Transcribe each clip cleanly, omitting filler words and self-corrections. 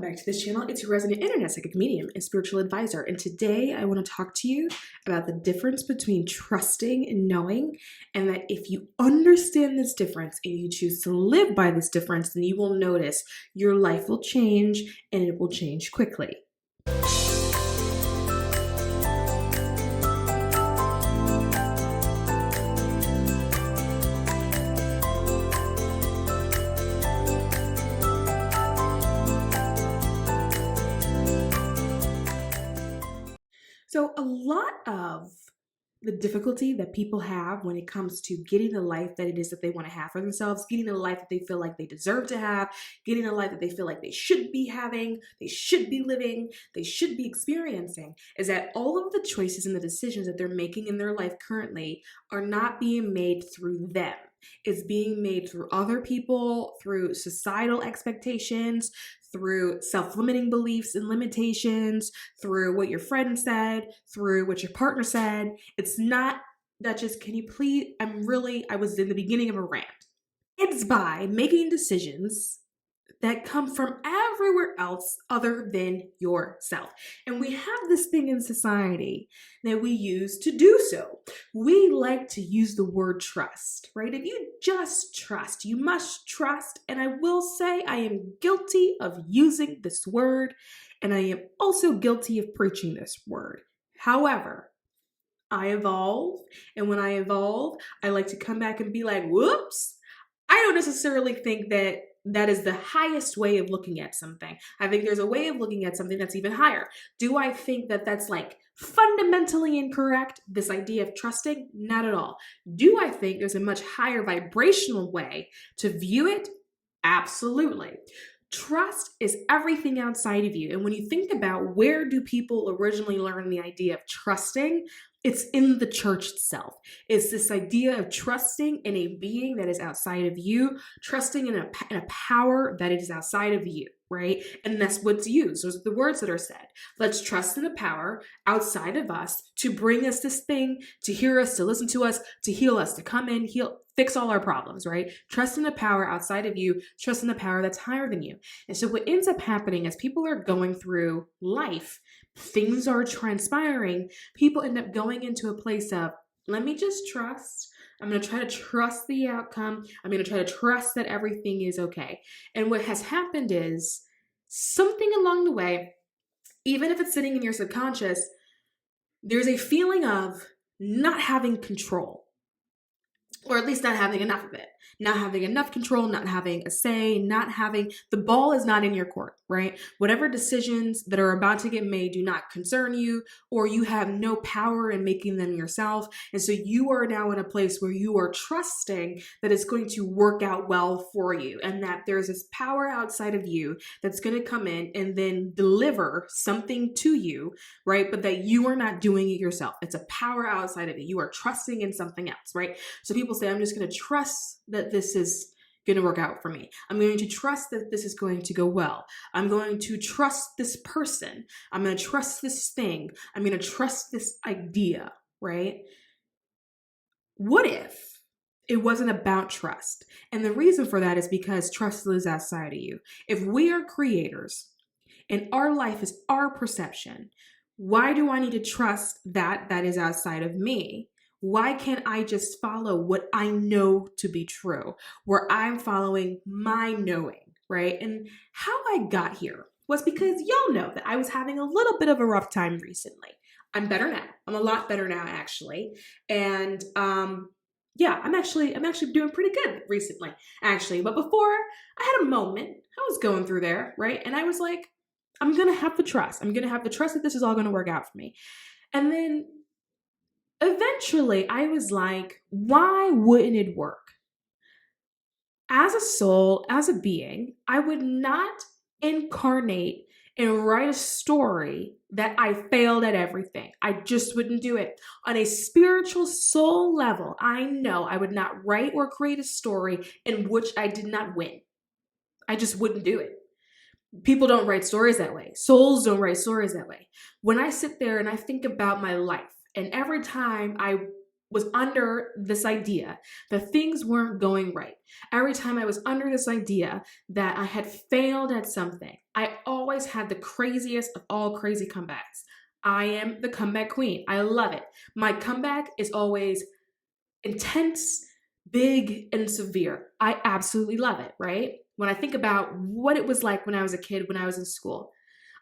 back to this channel. It's your resident internet psychic medium and spiritual advisor. And today I want to talk to you about the difference between trusting and knowing, and that if you understand this difference and you choose to live by this difference, then you will notice your life will change, and it will change quickly. So a lot of the difficulty that people have when it comes to getting the life that it is that they want to have for themselves, getting the life that they feel like they deserve to have, getting the life that they feel like they should be having, they should be living, they should be experiencing, is that all of the choices and the decisions that they're making in their life currently are not being made through them. It's being made through other people, through societal expectations, through self-limiting beliefs and limitations, through what your friend said, through what your partner said. It's not that just, can you please, I was in the beginning of a rant. It's by making decisions that come from everywhere else other than yourself. And we have this thing in society that we use to do so. We like to use the word trust, right? If you just trust, you must trust. And I will say I am guilty of using this word, and I am also guilty of preaching this word. However, I evolve, and when I evolve, I like to come back and be like, whoops, I don't necessarily think that is the highest way of looking at something. I think there's a way of looking at something that's even higher. Do I think that that's like fundamentally incorrect, this idea of trusting? Not at all. Do I think there's a much higher vibrational way to view it? Absolutely. Trust is everything outside of you. And when you think about where do people originally learn the idea of trusting, it's in the church itself. It's this idea of trusting in a being that is outside of you, trusting in a power that is outside of you, right? And that's what's used. Those are the words that are said. Let's trust in a power outside of us to bring us this thing, to hear us, to listen to us, to heal us, to come in, heal, fix all our problems, right? Trust in the power outside of you, trust in the power that's higher than you. And so what ends up happening as people are going through life, things are transpiring, people end up going into a place of, let me just trust. I'm going to try to trust the outcome. I'm going to try to trust that everything is okay. And what has happened is something along the way, even if it's sitting in your subconscious, there's a feeling of not having control, or at least not having enough of it, not having enough control, not having a say, not having, the ball is not in your court, right? Whatever decisions that are about to get made do not concern you, or you have no power in making them yourself. And so you are now in a place where you are trusting that it's going to work out well for you, and that there's this power outside of you that's going to come in and then deliver something to you, right? But that you are not doing it yourself. It's a power outside of it. You are trusting in something else, right? So people say, I'm just going to trust that this is going to work out for me. I'm going to trust that this is going to go well. I'm going to trust this person. I'm going to trust this thing. I'm going to trust this idea, right? What if it wasn't about trust? And the reason for that is because trust lives outside of you. If we are creators and our life is our perception, why do I need to trust that is outside of me? Why can't I just follow what I know to be true, where I'm following my knowing, right? And how I got here was because y'all know that I was having a little bit of a rough time recently. I'm better now. I'm a lot better now, actually. And yeah, I'm actually doing pretty good recently, actually. But before, I had a moment. I was going through there, right? And I was like, I'm going to have the trust. I'm going to have the trust that this is all going to work out for me. And then eventually, I was like, why wouldn't it work? As a soul, as a being, I would not incarnate and write a story that I failed at everything. I just wouldn't do it. On a spiritual soul level, I know I would not write or create a story in which I did not win. I just wouldn't do it. People don't write stories that way. Souls don't write stories that way. When I sit there and I think about my life, and every time I was under this idea that things weren't going right, every time I was under this idea that I had failed at something, I always had the craziest of all crazy comebacks. I am the comeback queen. I love it. My comeback is always intense, big, and severe. I absolutely love it, right? When I think about what it was like when I was a kid, when I was in school,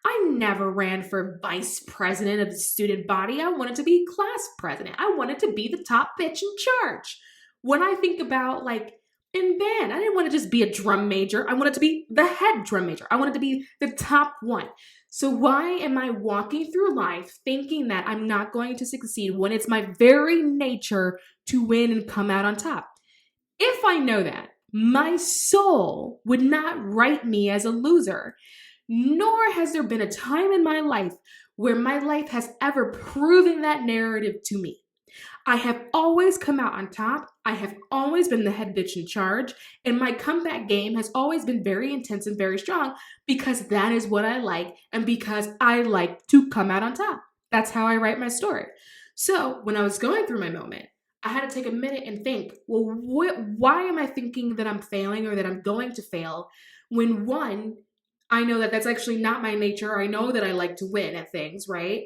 I never ran for vice president of the student body. I wanted to be class president. I wanted to be the top bitch in charge. When I think about like in band, I didn't want to just be a drum major. I wanted to be the head drum major. I wanted to be the top one. So why am I walking through life thinking that I'm not going to succeed when it's my very nature to win and come out on top? If I know that, my soul would not write me as a loser. Nor has there been a time in my life where my life has ever proven that narrative to me. I have always come out on top. I have always been the head bitch in charge. And my comeback game has always been very intense and very strong because that is what I like and because I like to come out on top. That's how I write my story. So when I was going through my moment, I had to take a minute and think, well, why am I thinking that I'm failing or that I'm going to fail when one, I know that that's actually not my nature. I know that I like to win at things, right?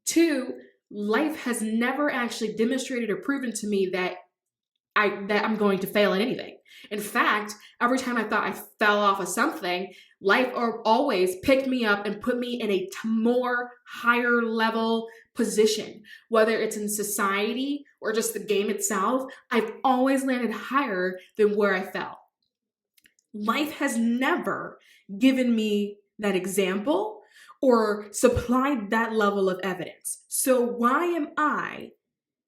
Two, life has never actually demonstrated or proven to me that I'm going to fail at anything. In fact, every time I thought I fell off of something, life always picked me up and put me in a more higher level position. Whether it's in society or just the game itself, I've always landed higher than where I fell. Life has never given me that example or supplied that level of evidence. So why am I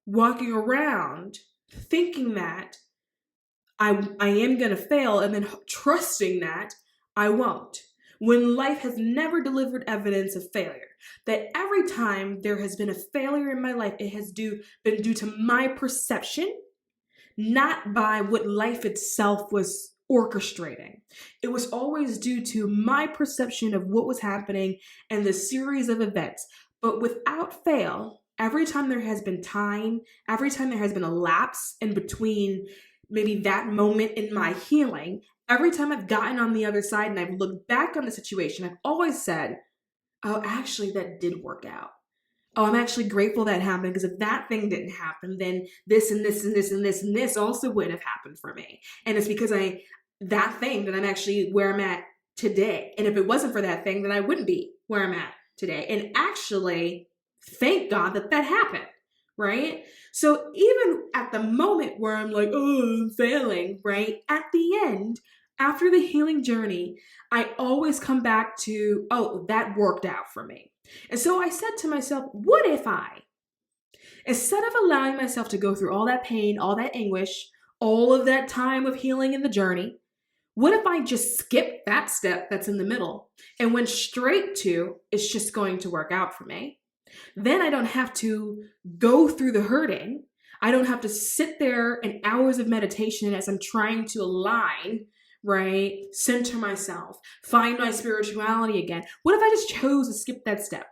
walking around thinking that I am going to fail and then trusting that I won't? When life has never delivered evidence of failure, that every time there has been a failure in my life, it has been due to my perception, not by what life itself was orchestrating. It was always due to my perception of what was happening and the series of events. But without fail, every time there has been time, every time there has been a lapse in between maybe that moment in my healing, every time I've gotten on the other side and I've looked back on the situation, I've always said, oh, actually, that did work out. Oh, I'm actually grateful that happened because if that thing didn't happen, then this and this and this and this and this also wouldn't have happened for me. And it's because that thing that I'm actually where I'm at today. And if it wasn't for that thing, then I wouldn't be where I'm at today. And actually, thank God that happened, right? So even at the moment where I'm like, oh, I'm failing, right? At the end, after the healing journey, I always come back to, oh, that worked out for me. And so I said to myself, what if instead of allowing myself to go through all that pain, all that anguish, all of that time of healing in the journey, what if I just skipped that step that's in the middle and went straight to, it's just going to work out for me? Then I don't have to go through the hurting. I don't have to sit there in hours of meditation as I'm trying to align, right? Center myself, find my spirituality again. What if I just chose to skip that step?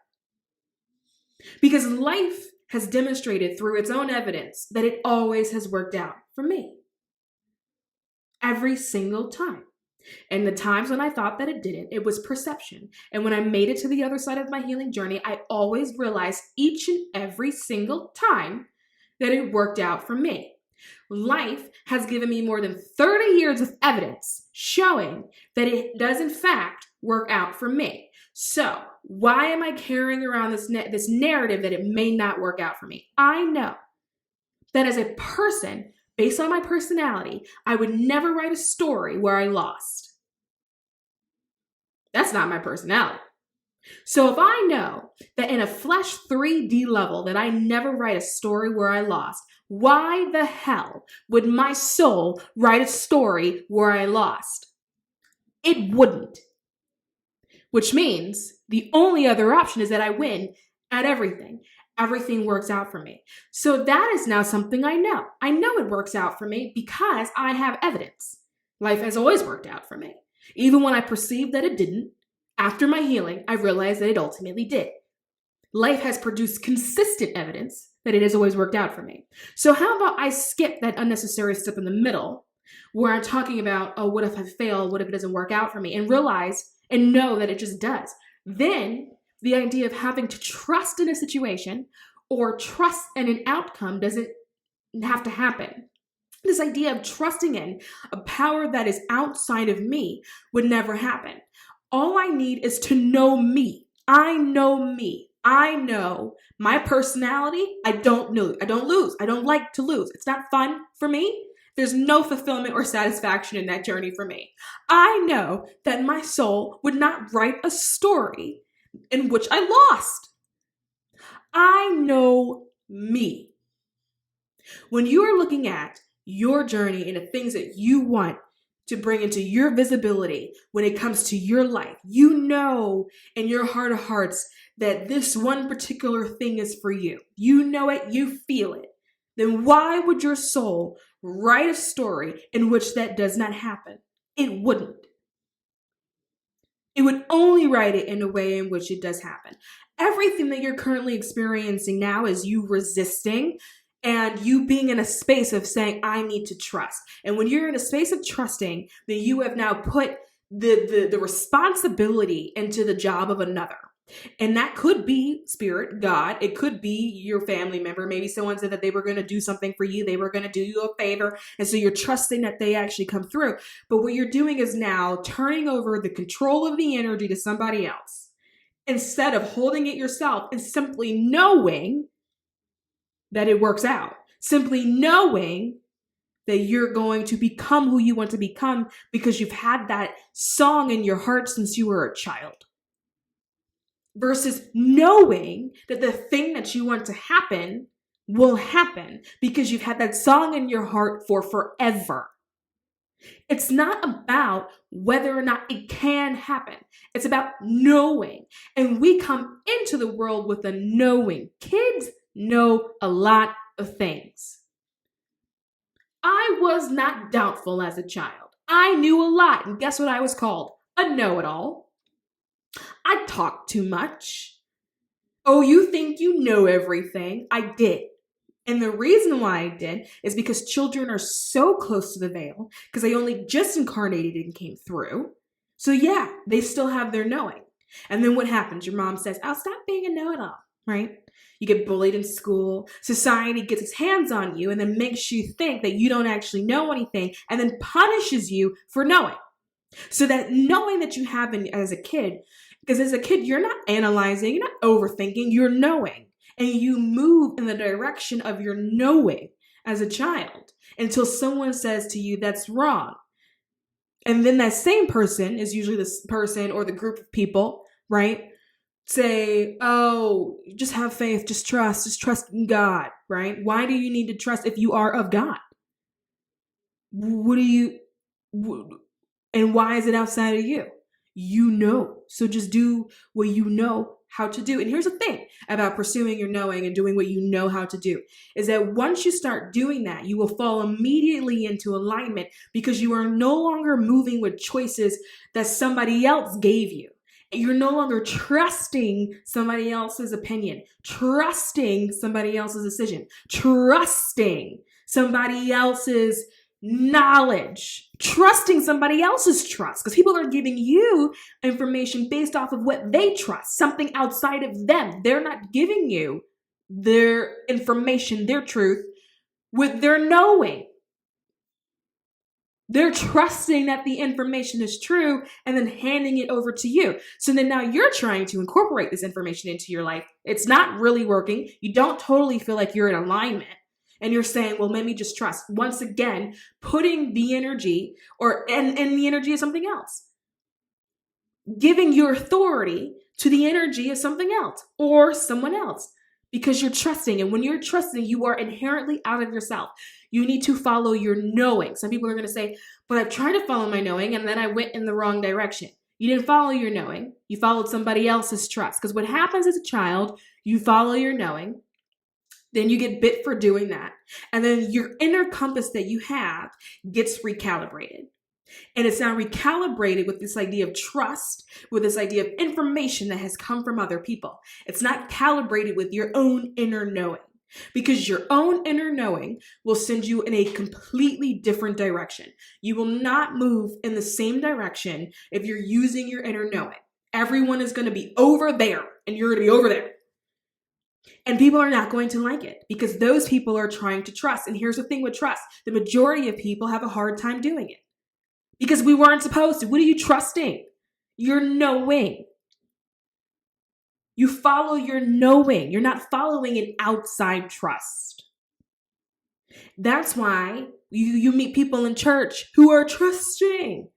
Because life has demonstrated through its own evidence that it always has worked out for me. Every single time. And the times when I thought that it didn't, it was perception. And when I made it to the other side of my healing journey, I always realized each and every single time that it worked out for me. Life has given me more than 30 years of evidence showing that it does in fact work out for me. So why am I carrying around this narrative that it may not work out for me? I know that as a person, based on my personality, I would never write a story where I lost. That's not my personality. So if I know that in a flesh 3D level that I never write a story where I lost, why the hell would my soul write a story where I lost? It wouldn't. Which means the only other option is that I win at everything. Everything works out for me. So that is now something I know. I know it works out for me because I have evidence. Life has always worked out for me. Even when I perceived that it didn't, after my healing, I realized that it ultimately did. Life has produced consistent evidence that it has always worked out for me. So how about I skip that unnecessary step in the middle where I'm talking about, oh, what if I fail? What if it doesn't work out for me? And realize and know that it just does. Then the idea of having to trust in a situation or trust in an outcome doesn't have to happen. This idea of trusting in a power that is outside of me would never happen. All I need is to know me. I know me. I know my personality. I don't lose. I don't like to lose. It's not fun for me. There's no fulfillment or satisfaction in that journey for me. I know that my soul would not write a story in which I lost. I know me. When you are looking at your journey and the things that you want to bring into your visibility when it comes to your life, you know in your heart of hearts that this one particular thing is for you. You know it, you feel it. Then why would your soul write a story in which that does not happen? It wouldn't. It would only write it in a way in which it does happen. Everything that you're currently experiencing now is you resisting and you being in a space of saying, I need to trust. And when you're in a space of trusting, then you have now put the responsibility into the job of another. And that could be spirit, God. It could be your family member. Maybe someone said that they were going to do something for you. They were going to do you a favor. And so you're trusting that they actually come through. But what you're doing is now turning over the control of the energy to somebody else instead of holding it yourself and simply knowing that it works out. Simply knowing that you're going to become who you want to become because you've had that song in your heart since you were a child. Versus knowing that the thing that you want to happen will happen because you've had that song in your heart for forever. It's not about whether or not it can happen. It's about knowing. And we come into the world with a knowing. Kids know a lot of things. I was not doubtful as a child. I knew a lot. And guess what I was called? A know-it-all. I talked too much. Oh, you think you know everything? I did. And the reason why I did is because children are so close to the veil because they only just incarnated and came through. So yeah, they still have their knowing. And then what happens? Your mom says, I'll stop being a know-it-all, right? You get bullied in school. Society gets its hands on you and then makes you think that you don't actually know anything and then punishes you for knowing. So that knowing that you have as a kid, because as a kid, you're not analyzing, you're not overthinking, you're knowing. And you move in the direction of your knowing as a child until someone says to you, that's wrong. And then that same person is usually this person or the group of people, right? Say, oh, just have faith, just trust in God, right? Why do you need to trust if you are of God? And why is it outside of you? You know. So just do what you know how to do. And here's the thing about pursuing your knowing and doing what you know how to do is that once you start doing that, you will fall immediately into alignment because you are no longer moving with choices that somebody else gave you. You're no longer trusting somebody else's opinion, trusting somebody else's decision, trusting somebody else's knowledge, trusting somebody else's trust, because people are giving you information based off of what they trust, something outside of them. They're not giving you their information, their truth, with their knowing. They're trusting that the information is true and then handing it over to you. So then now you're trying to incorporate this information into your life. It's not really working. You don't totally feel like you're in alignment. And you're saying, well, let me just trust. Once again, putting the energy and the energy is something else. Giving your authority to the energy of something else or someone else because you're trusting. And when you're trusting, you are inherently out of yourself. You need to follow your knowing. Some people are going to say, but I tried to follow my knowing and then I went in the wrong direction. You didn't follow your knowing. You followed somebody else's trust. Because what happens as a child, you follow your knowing. Then you get bit for doing that. And then your inner compass that you have gets recalibrated. And it's now recalibrated with this idea of trust, with this idea of information that has come from other people. It's not calibrated with your own inner knowing. because your own inner knowing will send you in a completely different direction. You will not move in the same direction if you're using your inner knowing. Everyone is going to be over there and you're going to be over there. And people are not going to like it because those people are trying to trust. And here's the thing with trust. The majority of people have a hard time doing it because we weren't supposed to. What are you trusting? You're knowing. You follow your knowing. You're not following an outside trust. That's why you meet people in church who are trusting,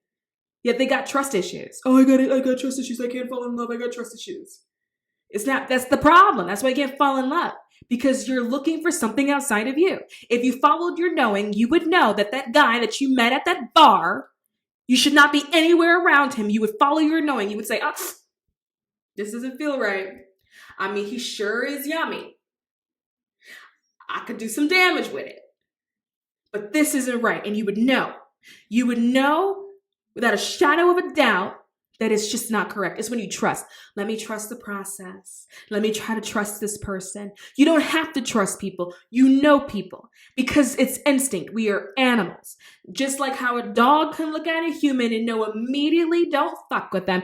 yet they got trust issues. Oh, I got trust issues. I can't fall in love. I got trust issues. That's the problem. That's why you can't fall in love, because you're looking for something outside of you. If you followed your knowing, you would know that guy that you met at that bar, you should not be anywhere around him. You would follow your knowing. You would say, oh, this doesn't feel right. I mean, he sure is yummy. I could do some damage with it. But this isn't right. And you would know. You would know without a shadow of a doubt that it's just not correct. It's when you trust. Let me trust the process. Let me try to trust this person. You don't have to trust people. You know people because it's instinct. We are animals. Just like how a dog can look at a human and know immediately don't fuck with them,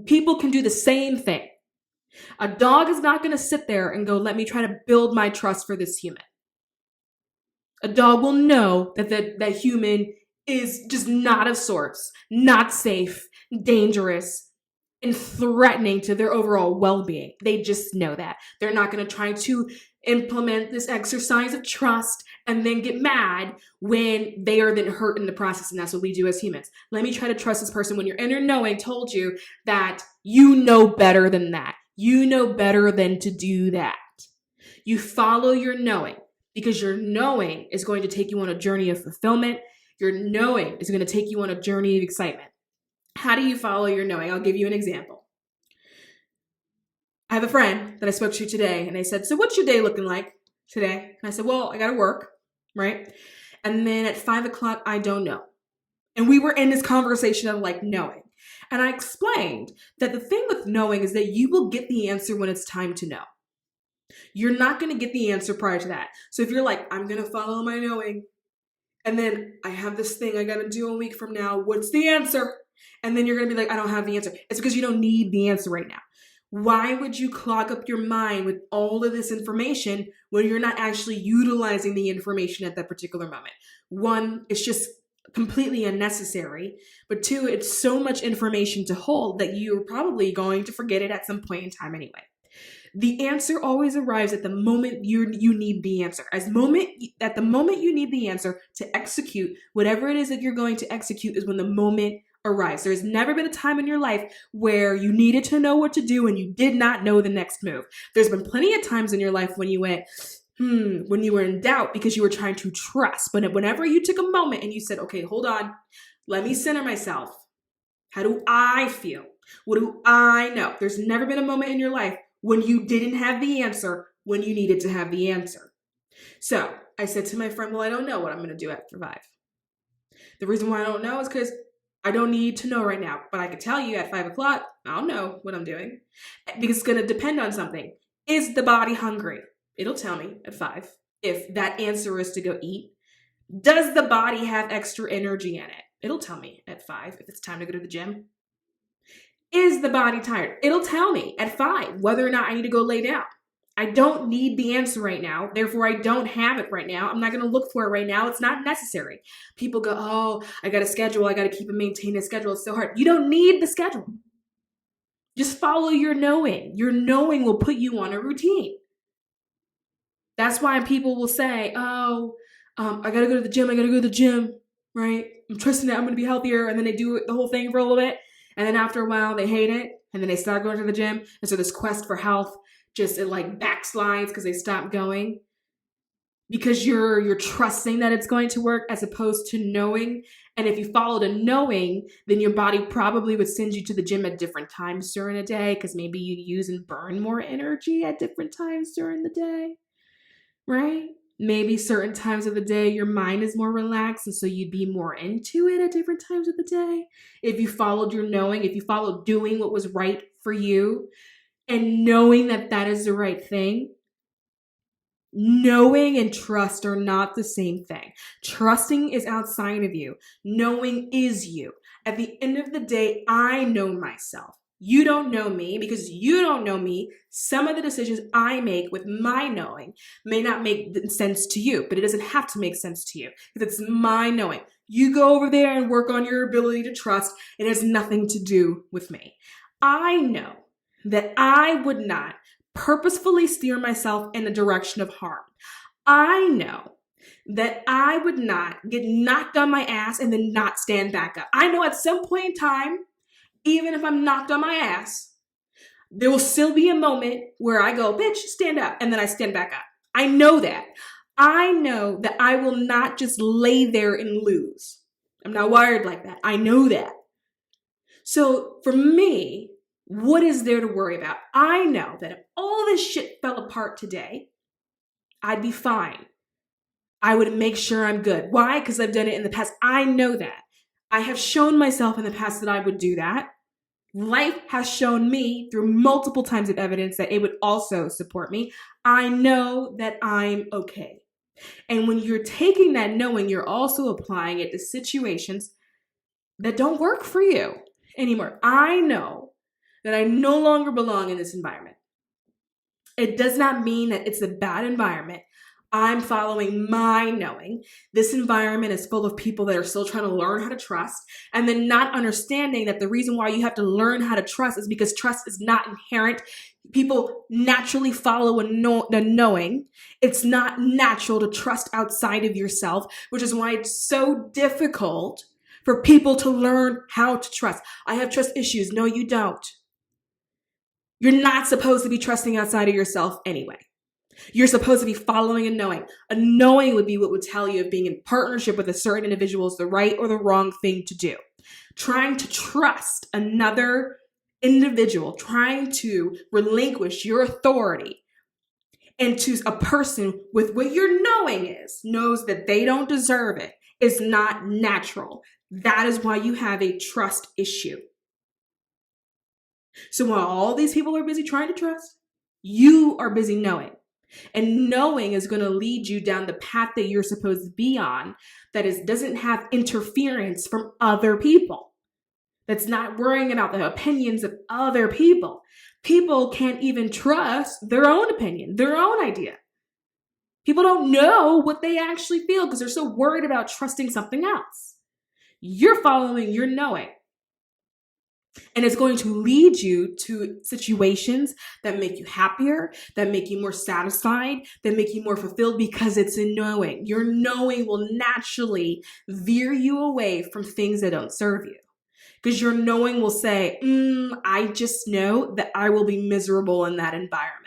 people can do the same thing. A dog is not going to sit there and go, let me try to build my trust for this human. A dog will know that human is just not of sorts, not safe, dangerous, and threatening to their overall well-being. They just know that. They're not going to try to implement this exercise of trust and then get mad when they are then hurt in the process. And that's what we do as humans. Let me try to trust this person when your inner knowing told you that you know better than that. You know better than to do that. You follow your knowing because your knowing is going to take you on a journey of fulfillment. Your knowing is going to take you on a journey of excitement. How do you follow your knowing? I'll give you an example. I have a friend that I spoke to today, and they said, so what's your day looking like today? And I said, well, I got to work, right? And then at 5 o'clock, I don't know. And we were in this conversation of like knowing. And I explained that the thing with knowing is that you will get the answer when it's time to know. You're not going to get the answer prior to that. So if you're like, I'm going to follow my knowing, and then I have this thing I got to do a week from now, what's the answer? And then you're going to be like, I don't have the answer. It's because you don't need the answer right now. Why would you clog up your mind with all of this information when you're not actually utilizing the information at that particular moment? One, it's just completely unnecessary. But two, it's so much information to hold that you're probably going to forget it at some point in time anyway. The answer always arrives at the moment you need the answer. At the moment you need the answer to execute whatever it is that you're going to execute is when the moment arrives. There's never been a time in your life where you needed to know what to do and you did not know the next move. There's been plenty of times in your life when you went, when you were in doubt because you were trying to trust. But whenever you took a moment and you said, okay, hold on, let me center myself. How do I feel? What do I know? There's never been a moment in your life when you didn't have the answer when you needed to have the answer. So I said to my friend, well, I don't know what I'm going to do after 5. The reason why I don't know is because I don't need to know right now, but I could tell you at 5 o'clock, I'll know what I'm doing because it's going to depend on something. Is the body hungry? It'll tell me at 5 if that answer is to go eat. Does the body have extra energy in it? It'll tell me at 5 if it's time to go to the gym. Is the body tired? It'll tell me at 5 whether or not I need to go lay down. I don't need the answer right now. Therefore, I don't have it right now. I'm not going to look for it right now. It's not necessary. People go, oh, I got a schedule. I got to keep and maintain a schedule. It's so hard. You don't need the schedule. Just follow your knowing. Your knowing will put you on a routine. That's why people will say, oh, I got to go to the gym. I got to go to the gym, right? I'm trusting that I'm going to be healthier. And then they do the whole thing for a little bit. And then after a while, they hate it. And then they start going to the gym. And so this quest for health it like backslides because they stop going. Because you're trusting that it's going to work as opposed to knowing. And if you followed a knowing, then your body probably would send you to the gym at different times during a day because maybe you use and burn more energy at different times during the day, right? Maybe certain times of the day, your mind is more relaxed, and so you'd be more into it at different times of the day. If you followed your knowing, if you followed doing what was right for you, and knowing that that is the right thing, Knowing and trust are not the same thing. Trusting is outside of you. Knowing is you. At the end of the day, I know myself. You don't know me because you don't know me. Some of the decisions I make with my knowing may not make sense to you, but it doesn't have to make sense to you because it's my knowing. You go over there and work on your ability to trust. It has nothing to do with me. I know that I would not purposefully steer myself in a direction of harm. I know that I would not get knocked on my ass and then not stand back up. I know at some point in time, even if I'm knocked on my ass, there will still be a moment where I go, bitch, stand up, and then I stand back up. I know that. I know that I will not just lay there and lose. I'm not wired like that. I know that. So for me, what is there to worry about? I know that if all this shit fell apart today, I'd be fine. I would make sure I'm good. Why? Because I've done it in the past. I know that. I have shown myself in the past that I would do that. Life has shown me through multiple times of evidence that it would also support me. I know that I'm okay. And when you're taking that knowing, you're also applying it to situations that don't work for you anymore. I know that I no longer belong in this environment. It does not mean that it's a bad environment. I'm following my knowing. This environment is full of people that are still trying to learn how to trust, and then not understanding that the reason why you have to learn how to trust is because trust is not inherent. People naturally follow the knowing. It's not natural to trust outside of yourself, which is why it's so difficult for people to learn how to trust. I have trust issues. No, you don't. You're not supposed to be trusting outside of yourself anyway. You're supposed to be following a knowing. A knowing would be what would tell you if being in partnership with a certain individual is the right or the wrong thing to do. Trying to trust another individual, trying to relinquish your authority into a person with what your knowing is, knows that they don't deserve it, is not natural. That is why you have a trust issue. So while all these people are busy trying to trust, you are busy knowing. And knowing is going to lead you down the path that you're supposed to be on, that doesn't have interference from other people. That's not worrying about the opinions of other people. People can't even trust their own opinion, their own idea. People don't know what they actually feel because they're so worried about trusting something else. You're following your knowing. And it's going to lead you to situations that make you happier, that make you more satisfied, that make you more fulfilled because it's a knowing. Your knowing will naturally veer you away from things that don't serve you. Because your knowing will say, I just know that I will be miserable in that environment.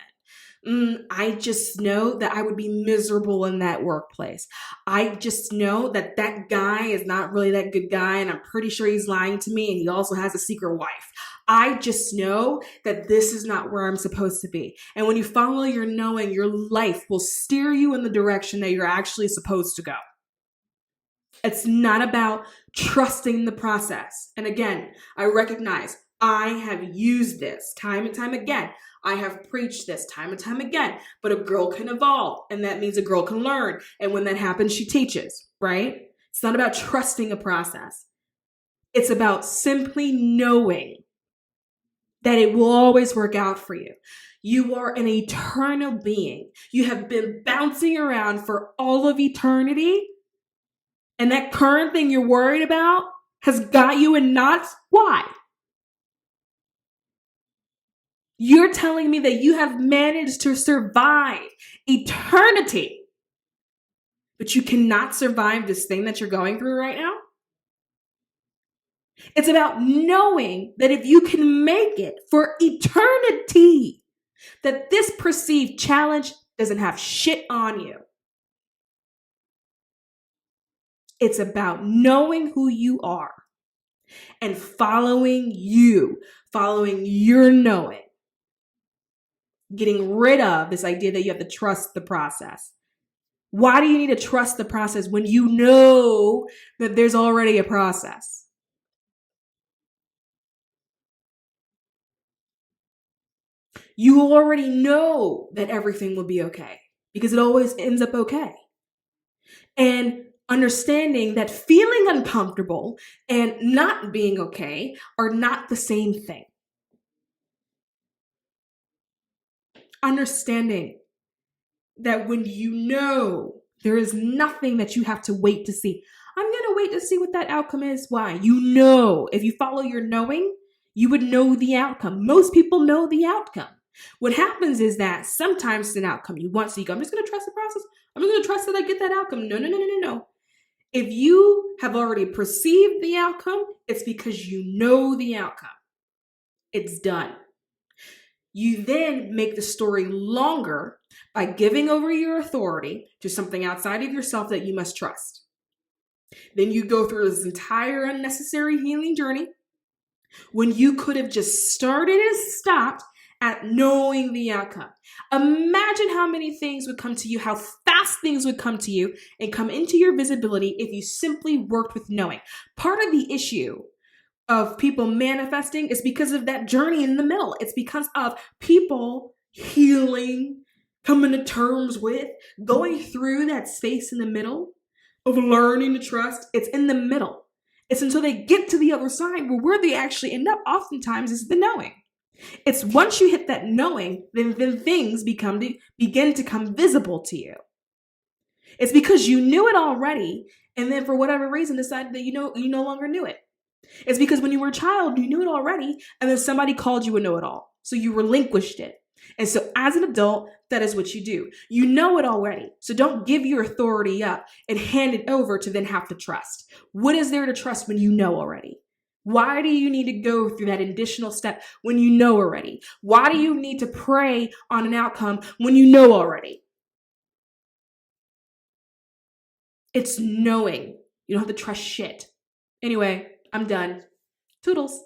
I just know that I would be miserable in that workplace. I just know that that guy is not really that good guy, and I'm pretty sure he's lying to me, and he also has a secret wife. I just know that this is not where I'm supposed to be. And when you follow your knowing, your life will steer you in the direction that you're actually supposed to go. It's not about trusting the process. And again, I recognize I have used this time and time again. I have preached this time and time again, but a girl can evolve, and that means a girl can learn. And when that happens, she teaches, right? It's not about trusting a process. It's about simply knowing that it will always work out for you. You are an eternal being. You have been bouncing around for all of eternity, and that current thing you're worried about has got you in knots. Why? You're telling me that you have managed to survive eternity, but you cannot survive this thing that you're going through right now? It's about knowing that if you can make it for eternity, that this perceived challenge doesn't have shit on you. It's about knowing who you are and following your knowing. Getting rid of this idea that you have to trust the process. Why do you need to trust the process when you know that there's already a process? You already know that everything will be okay. because it always ends up okay. And understanding that feeling uncomfortable and not being okay are not the same thing. Understanding that when you know there is nothing that you have to wait to see. I'm going to wait to see what that outcome is. Why? You know, if you follow your knowing, you would know the outcome. Most people know the outcome. What happens is that sometimes it's an outcome you want, so you go, I'm just going to trust the process. I'm just going to trust that I get that outcome. No. If you have already perceived the outcome, it's because you know the outcome. It's done. You then make the story longer by giving over your authority to something outside of yourself that you must trust. Then you go through this entire unnecessary healing journey when you could have just started and stopped at knowing the outcome. Imagine how many things would come to you, how fast things would come to you and come into your visibility if you simply worked with knowing. Part of the issue of people manifesting is because of that journey in the middle. It's because of people healing, coming to terms with, going through that space in the middle of learning to trust. It's in the middle. It's until they get to the other side where they actually end up oftentimes is the knowing. It's once you hit that knowing, then things begin to come visible to you. It's because you knew it already, and then for whatever reason decided that you no longer knew it. It's because when you were a child, you knew it already, and then somebody called you a know-it-all. So you relinquished it. And so as an adult, that is what you do. You know it already. So don't give your authority up and hand it over to then have to trust. What is there to trust when you know already? Why do you need to go through that additional step when you know already? Why do you need to pray on an outcome when you know already? It's knowing. You don't have to trust shit. Anyway, I'm done. Toodles.